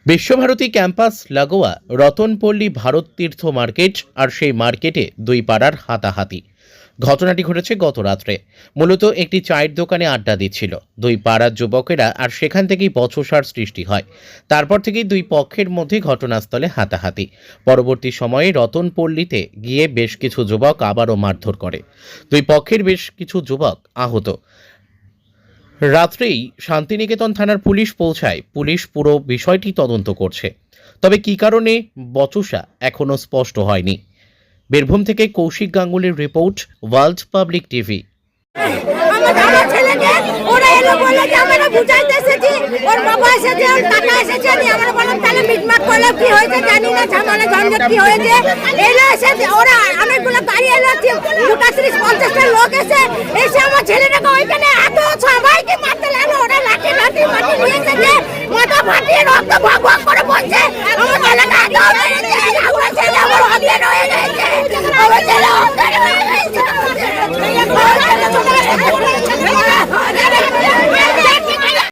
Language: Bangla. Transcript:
বিশ্বভারতী ক্যাম্পাস লাগোয়া রতনপল্লী ভারত তীর্থ মার্কেট আর সেই মার্কেটে দুই পাড়ার হাতাহাতি। ঘটনাটি ঘটেছে গত রাত্রে। মূলত একটি চায়ের দোকানে আড্ডা দিচ্ছিল দুই পাড়ার যুবকেরা, আর সেখান থেকেই বচসার সৃষ্টি হয়। তারপর থেকেই দুই পক্ষের মধ্যে ঘটনাস্থলে হাতাহাতি। পরবর্তী সময়ে রতনপল্লীতে গিয়ে বেশ কিছু যুবক আবারও মারধর করে। দুই পক্ষের বেশ কিছু যুবক আহত। রাত্রেই শান্তিনিকেতন থানার পুলিশ পৌঁছায়। পুলিশ পুরো বিষয়টি তদন্ত করছে, তবে কী কারণে বচসা এখনও স্পষ্ট হয়নি। বীরভূম থেকে কৌশিক গাঙ্গুলির রিপোর্ট, ওয়ার্ল্ড পাবলিক টিভি। আমার ছেলেকে ওরা এলো বলে যে আমরা বুঝাইতে এসেছি, ওর বাবা এসেছে, ওর কাকা এসেছে, আমরা বললাম তাহলে মিটমাট করলে কি হয়েছে জানি না, ঝামেলা ঝঞ্ঝট কি হয়েছে। এলো এসে ওরা অনেকগুলো গাড়ি এলো, 30-50টা লোক এসে আমার ছেলেটাকে ওইখানে এত সবাইকে মারতে লাগলো। ওরা লাঠি নিয়ে এসেছে, মাথা ফাটিয়ে রক্ত ভগবা